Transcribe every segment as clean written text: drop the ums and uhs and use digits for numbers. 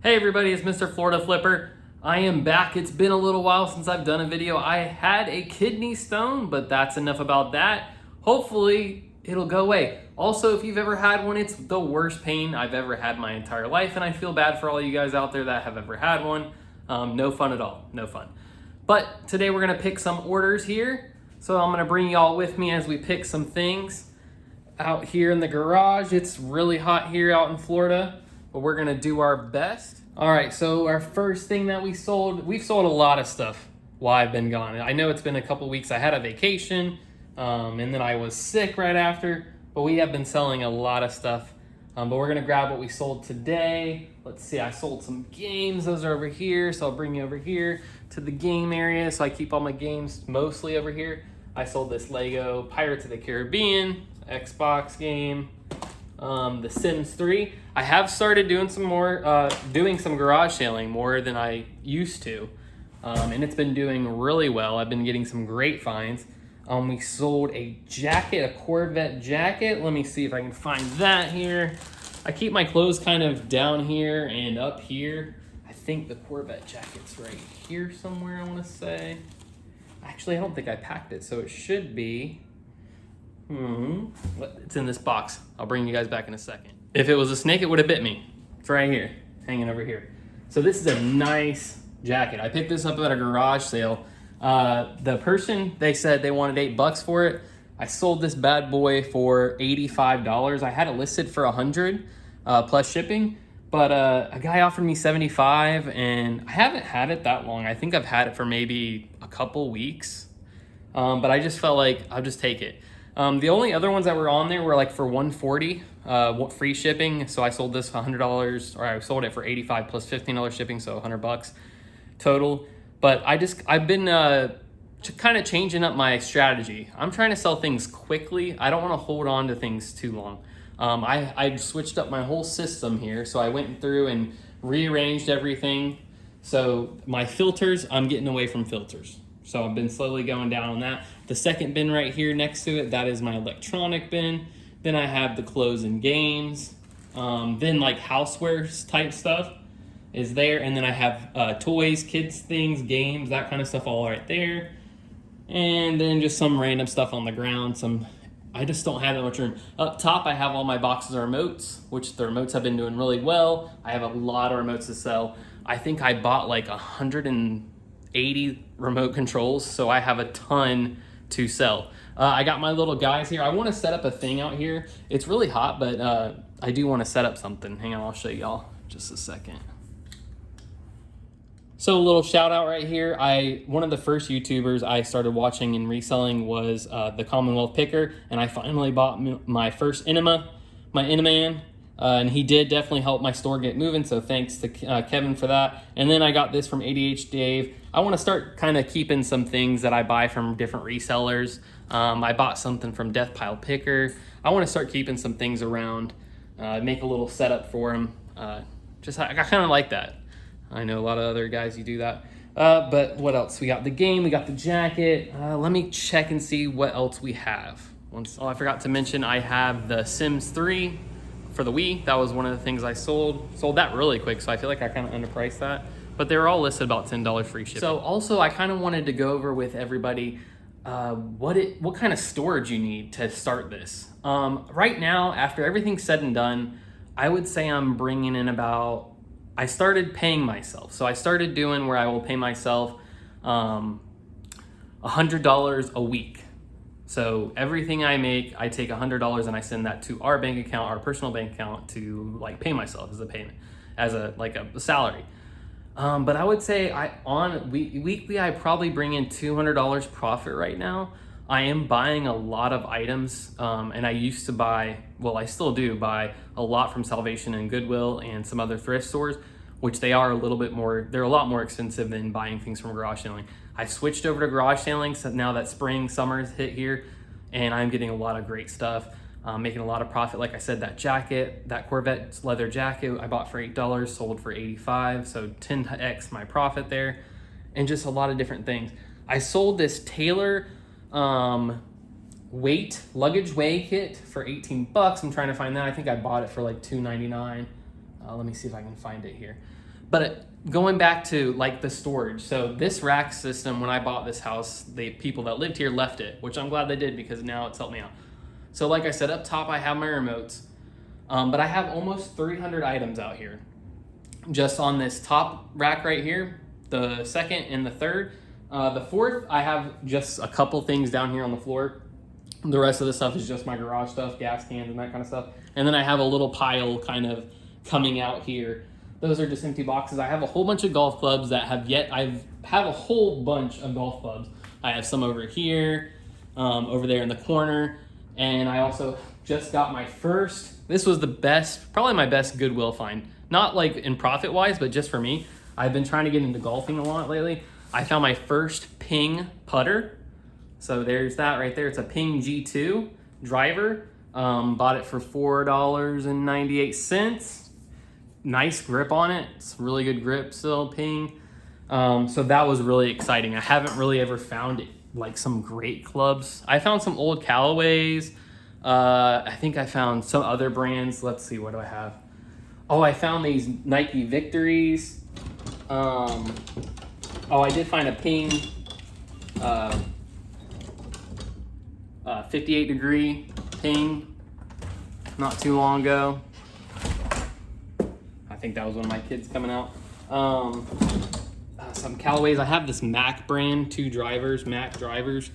Hey everybody, it's MrFloridaflipper. I am back. It's been a little while since I've done a video. I had a kidney stone, but that's enough about that. Hopefully it'll go away. Also, if you've ever had one, it's the worst pain I've ever had my entire life, and I feel bad for all you guys out there that have ever had one. No fun at all, no fun. But today we're gonna pick some orders here. So I'm gonna bring y'all with me as we pick some things out here in the garage. It's really hot here out in Florida, but we're gonna do our best. All right, so our first thing that we've sold a lot of stuff while I've been gone. I know it's been a couple weeks. I had a vacation, and then I was sick right after, but we have been selling a lot of stuff. But we're gonna grab what we sold today. Let's see, I sold some games. Those are over here, so I'll bring you over here to the game area. So I keep all my games mostly over here. I sold this Lego Pirates of the Caribbean Xbox game. The Sims 3. I have started doing some more, doing some garage sailing more than I used to. And it's been doing really well. I've been getting some great finds. We sold a jacket, a Corvette jacket. Let me see if I can find that here. I keep my clothes kind of down here and up here. I think the Corvette jacket's right here somewhere, I want to say. Actually, I don't think I packed it, so it should be. It's in this box. I'll bring you guys back in a second. If it was a snake, it would have bit me. It's right here, hanging over here. So this is a nice jacket. I picked this up at a garage sale. The person, they said they wanted $8 for it. I sold this bad boy for $85. I had it listed for $100 plus shipping, but a guy offered me $75, and I haven't had it that long. I think I've had it for maybe a couple weeks, but I just felt like I'll just take it. The only other ones that were on there were like for $140, free shipping. So I sold this for $100, or I sold it for $85 plus $15 shipping, so $100 total. But I've been kind of changing up my strategy. I'm trying to sell things quickly. I don't want to hold on to things too long. I switched up my whole system here. So I went through and rearranged everything. So my filters, I'm getting away from filters. So I've been slowly going down on that. The second bin right here next to it, that is my electronic bin. Then I have the clothes and games. Then like housewares type stuff is there. And then I have toys, kids things, games, that kind of stuff all right there. And then just some random stuff on the ground. I just don't have that much room. Up top, I have all my boxes of remotes, which the remotes have been doing really well. I have a lot of remotes to sell. I think I bought like 180 remote controls, so I have a ton to sell. I got my little guys here. I want to set up a thing out here. It's really hot, but I do want to set up something. Hang on, I'll show y'all just a second. So a little shout out right here. One of the first YouTubers I started watching in reselling was the Commonwealth Picker, and I finally bought my first Enema, my Eneman. And he did definitely help my store get moving, so thanks to Kevin for that. And then I got this from ADH Dave. I want to start kind of keeping some things that I buy from different resellers. I bought something from Death Pile Picker. I want to start keeping some things around, make a little setup for them. I kind of like that. I know a lot of other guys you do that. But what else? We got the game, we got the jacket. Let me check and see what else we have. Oh, I forgot to mention I have the Sims 3 for the Wii. That was one of the things I sold. Sold that really quick, so I feel like I kind of underpriced that. But they were all listed about $10 free shipping. So also I kind of wanted to go over with everybody what kind of storage you need to start this. Right now, after everything's said and done, I would say I'm bringing in about, I started paying myself. So I started doing where I will pay myself $100 a week. So everything I make, I take $100 and I send that to our bank account, our personal bank account, to like pay myself as a payment, as a salary. But I would say weekly I probably bring in $200 profit right now. I am buying a lot of items, and I used to buy, well, I still do buy a lot from Salvation and Goodwill and some other thrift stores, which they are they're a lot more expensive than buying things from garage selling. I switched over to garage selling, so now that spring, summer's hit here, and I'm getting a lot of great stuff, making a lot of profit. Like I said, that jacket, that Corvette leather jacket, I bought for $8, sold for $85, so 10x my profit there, and just a lot of different things. I sold this Taylor luggage weigh kit for $18. I'm trying to find that. I think I bought it for like $2.99. Let me see if I can find it here. But going back to like the storage, so this rack system, when I bought this house, the people that lived here left it, which I'm glad they did because now it's helped me out. So like I said, up top I have my remotes, but I have almost 300 items out here. Just on this top rack right here, the second and the third. The fourth, I have just a couple things down here on the floor. The rest of the stuff is just my garage stuff, gas cans and that kind of stuff. And then I have a little pile kind of coming out here. Those are just empty boxes. I have a whole bunch of golf clubs that I have a whole bunch of golf clubs. I have some over here, over there in the corner. And I also just got my first, this was the best, probably my best Goodwill find. Not like in profit wise, but just for me. I've been trying to get into golfing a lot lately. I found my first Ping putter. So there's that right there. It's a Ping G2 driver. Bought it for $4.98. Nice grip on it. It's really good grip still, Ping. So that was really exciting. I haven't really ever found like some great clubs. I found some old Callaways. I think I found some other brands. Let's see, what do I have? Oh, I found these Nike Victories. Oh, I did find a Ping 58 degree Ping not too long ago. I think that was one of my kids coming out. Some Callaways. I have this Mac brand, Mac drivers.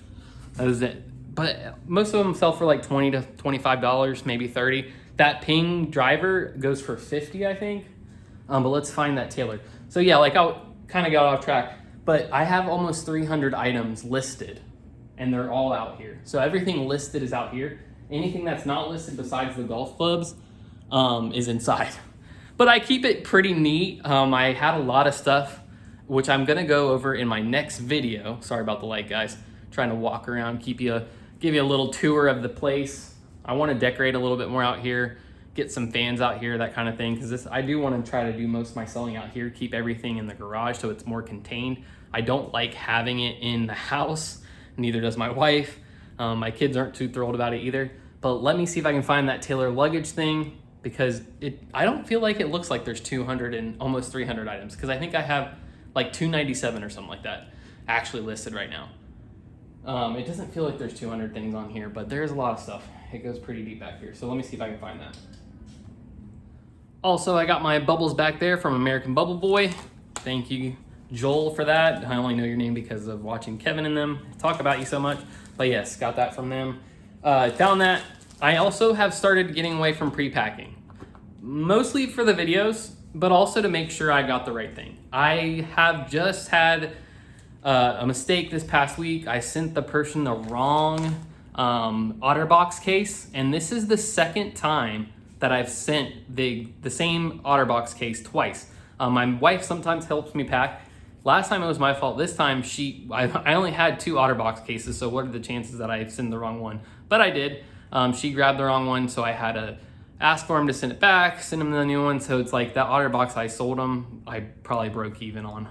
That is it. But most of them sell for like $20 to $25, maybe $30. That Ping driver goes for $50, I think. But let's find that tailored. So yeah, like I kind of got off track, but I have almost 300 items listed and they're all out here. So everything listed is out here. Anything that's not listed besides the golf clubs is inside. But I keep it pretty neat. I had a lot of stuff, which I'm gonna go over in my next video. Sorry about the light, guys. Trying to walk around, give you a little tour of the place. I want to decorate a little bit more out here, get some fans out here, that kind of thing. Because I do want to try to do most of my selling out here, keep everything in the garage so it's more contained. I don't like having it in the house. Neither does my wife. My kids aren't too thrilled about it either. But let me see if I can find that Taylor luggage thing, because I don't feel like it looks like there's 200 and almost 300 items, because I think I have like 297 or something like that actually listed right now. It doesn't feel like there's 200 things on here, but there's a lot of stuff. It goes pretty deep back here. So let me see if I can find that. Also, I got my bubbles back there from American Bubble Boy. Thank you, Joel, for that. I only know your name because of watching Kevin and them talk about you so much. But yes, got that from them. Found that. I also have started getting away from pre-packing. Mostly for the videos, but also to make sure I got the right thing. I have just had a mistake this past week. I sent the person the wrong OtterBox case, and this is the second time that I've sent the same OtterBox case twice. My wife sometimes helps me pack. Last time it was my fault. This time I only had 2 OtterBox cases, so what are the chances that I send the wrong one? But I did. She grabbed the wrong one, so I had to ask for him to send it back, send him the new one. So it's like that OtterBox I sold him, I probably broke even on.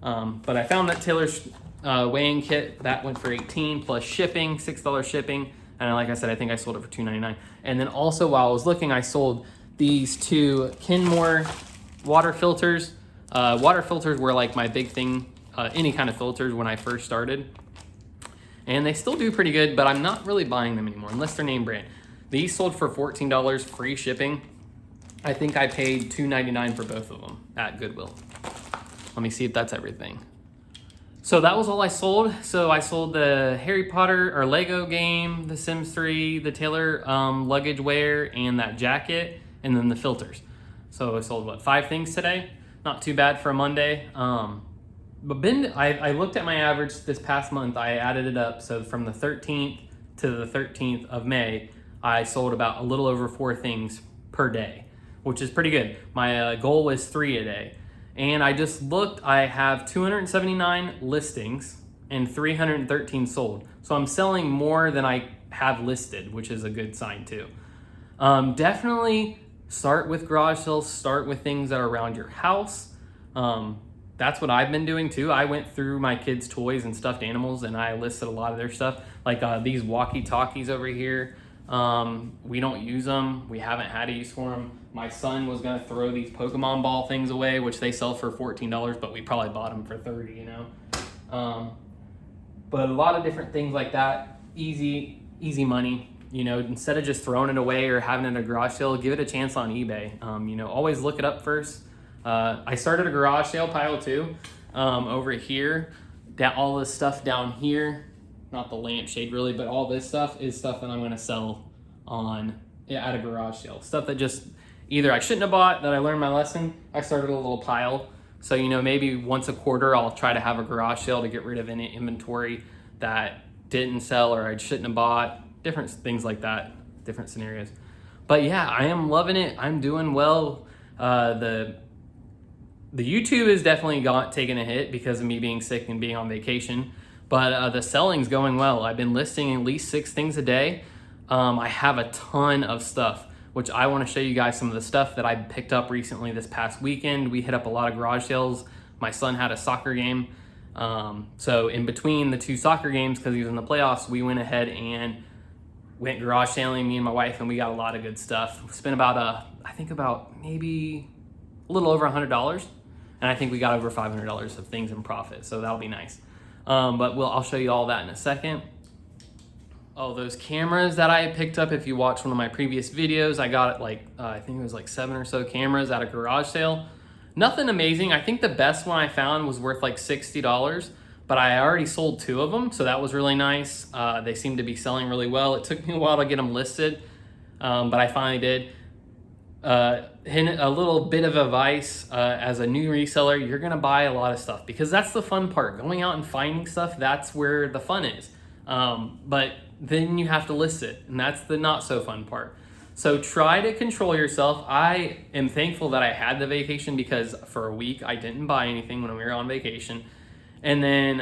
But I found that Taylor's weighing kit that went for $18 plus shipping, $6 shipping, and like I said, I think I sold it for $2.99. And then also while I was looking, I sold these 2 Kenmore water filters. Water filters were like my big thing, any kind of filters when I first started, and they still do pretty good, but I'm not really buying them anymore unless they're name brand. These sold for $14 free shipping. I think I paid $2.99 for both of them at Goodwill. Let me see if that's everything. So that was all I sold. So I sold the Harry Potter or Lego game, the Sims 3, the Taylor luggage wear, and that jacket, and then the filters. So I sold, what, 5 things today? Not too bad for a Monday. But I looked at my average this past month. I added it up. So from the 13th to the 13th of May, I sold about a little over 4 things per day, which is pretty good. My goal was 3 a day. And I just looked, I have 279 listings and 313 sold. So I'm selling more than I have listed, which is a good sign too. Definitely start with garage sales, start with things that are around your house. That's what I've been doing too. I went through my kids' toys and stuffed animals and I listed a lot of their stuff. Like these walkie-talkies over here. We don't use them. We haven't had a use for them. My son was gonna throw these Pokemon ball things away, which they sell for $14, but we probably bought them for 30, you know. But a lot of different things like that, easy money. You know, instead of just throwing it away or having it in a garage sale, give it a chance on eBay. You know, always look it up first. I started a garage sale pile too, over here. All this stuff down here, not the lampshade really, but all this stuff is stuff that I'm gonna sell at a garage sale. Stuff that just either I shouldn't have bought, that I learned my lesson. I started a little pile. So, you know, maybe once a quarter, I'll try to have a garage sale to get rid of any inventory that didn't sell or I shouldn't have bought. Different things like that, different scenarios. But yeah, I am loving it. I'm doing well. The YouTube is definitely taking a hit because of me being sick and being on vacation. But the selling's going well. I've been listing at least 6 things a day. I have a ton of stuff, which I want to show you guys some of the stuff that I picked up recently this past weekend. We hit up a lot of garage sales. My son had a soccer game. So in between the 2 soccer games, because he was in the playoffs, we went ahead and went garage sailing, me and my wife, and we got a lot of good stuff. We spent about, I think about maybe a little over $100. And I think we got over $500 of things in profit. So that'll be nice. But I'll show you all that in a second. Oh, those cameras that I picked up, if you watch one of my previous videos, I got like, I think it was like 7 or so cameras at a garage sale. Nothing amazing. I think the best one I found was worth like $60, but I already sold 2 of them. So that was really nice. They seem to be selling really well. It took me a while to get them listed, but I finally did. A little bit of advice, as a new reseller, you're gonna buy a lot of stuff because that's the fun part. Going out and finding stuff, that's where the fun is. But then you have to list it, and that's the not so fun part. So try to control yourself. I am thankful that I had the vacation because for a week I didn't buy anything when we were on vacation. And then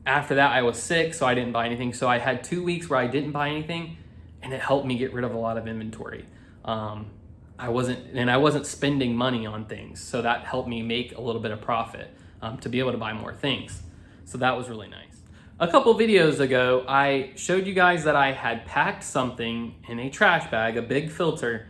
after that I was sick, so I didn't buy anything. So I had 2 weeks where I didn't buy anything, and it helped me get rid of a lot of inventory. I wasn't spending money on things, so that helped me make a little bit of profit to be able to buy more things. So that was really nice. A couple videos ago, I showed you guys that I had packed something in a trash bag, a big filter,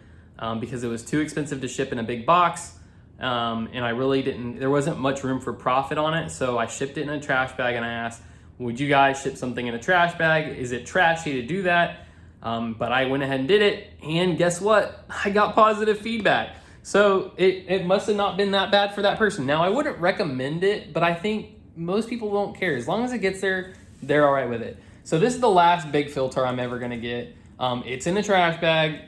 because it was too expensive to ship in a big box, and I really there wasn't much room for profit on it, so I shipped it in a trash bag, and I asked, would you guys ship something in a trash bag? Is it trashy to do that? But I went ahead and did it, and guess what? I got positive feedback. So it must have not been that bad for that person. Now, I wouldn't recommend it, but I think most people don't care. As long as it gets there, they're all right with it. So this is the last big filter I'm ever gonna get. It's in a trash bag,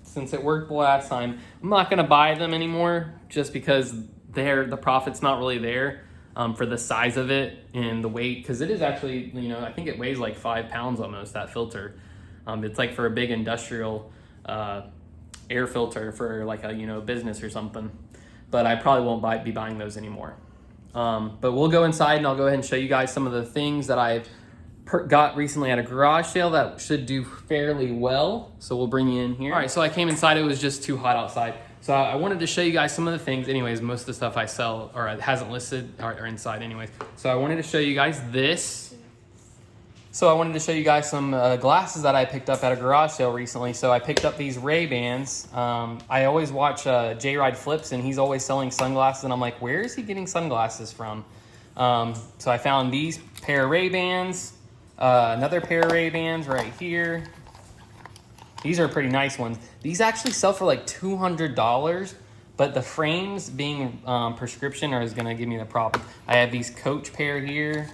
since it worked the last time. I'm not gonna buy them anymore just because the profit's not really there for the size of it and the weight, because it is actually, you know, I think it weighs like 5 pounds almost, that filter. It's like for a big industrial air filter for like a, you know, business or something. But I probably won't be buying those anymore. But we'll go inside and I'll go ahead and show you guys some of the things that I've got recently at a garage sale that should do fairly well. So we'll bring you in here. All right, so I came inside, it was just too hot outside. So I wanted to show you guys some of the things. Anyways, most of the stuff I sell or hasn't listed are inside anyways. So I wanted to show you guys this. So I wanted to show you guys some glasses that I picked up at a garage sale recently. So I picked up these Ray-Bans. I always watch J-Ride Flips, and he's always selling sunglasses, and I'm like, where is he getting sunglasses from? So I found these pair of Ray-Bans, another pair of Ray-Bans right here. These are pretty nice ones. These actually sell for like $200, but the frames being prescription is gonna give me the problem. I have these Coach pair here.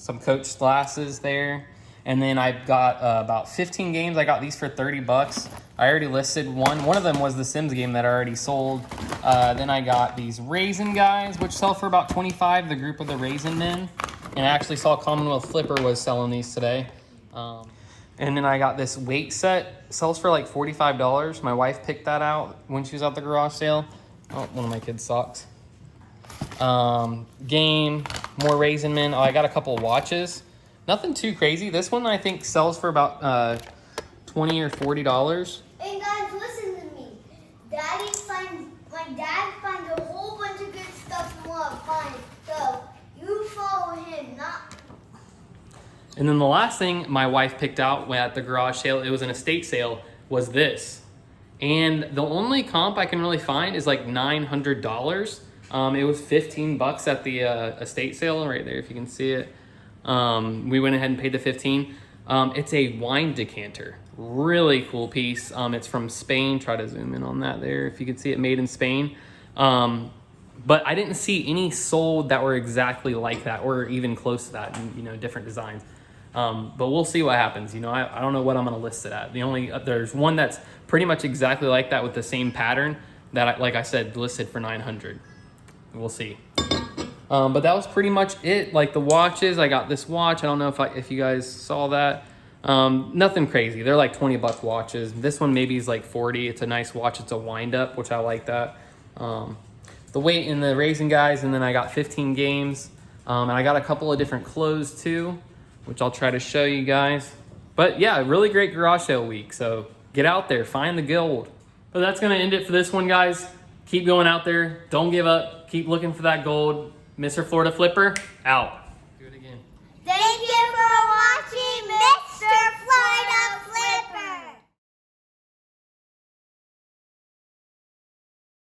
Some Coach glasses there, and then I've got about 15 games. I got these for 30 bucks. I already listed one of them was the Sims game that I already sold. Then I got these Raisin guys, which sell for about 25, the group of the Raisin Men, and I actually saw Commonwealth Flipper was selling these today. And then I got this weight set, sells for like $45. My wife picked that out when she was at the garage sale. Oh, one of my kids' socks. Game, more Raisin Men. Oh, I got a couple watches. Nothing too crazy. This one I think sells for about $20 or $40. Hey guys, listen to me. My dad finds a whole bunch of good stuff you want to find. So you follow him, not. And then the last thing my wife picked out at the garage sale, it was an estate sale, was this. And the only comp I can really find is like $900. It was 15 bucks at the estate sale right there, if you can see it. We went ahead and paid the 15. It's a wine decanter, really cool piece. It's from Spain. Try to zoom in on that there, if you can see it, made in Spain. But I didn't see any sold that were exactly like that, or even close to that, you know, different designs. But we'll see what happens. You know, I don't know what I'm going to list it at. There's one that's pretty much exactly like that with the same pattern that, like I said, listed for 900. We'll see. But that was pretty much it. Like the watches, I got this watch. I don't know if you guys saw that. Nothing crazy. They're like 20 buck watches. This one maybe is like 40. It's a nice watch. It's a wind up, which I like that. The weight in the racing guys, and then I got 15 games. And I got a couple of different clothes too, which I'll try to show you guys. But yeah, really great garage sale week. So get out there, find the gold. But that's gonna end it for this one, guys. Keep going out there. Don't give up. Keep looking for that gold. Mr. Florida Flipper, out. Do it again. Thank you for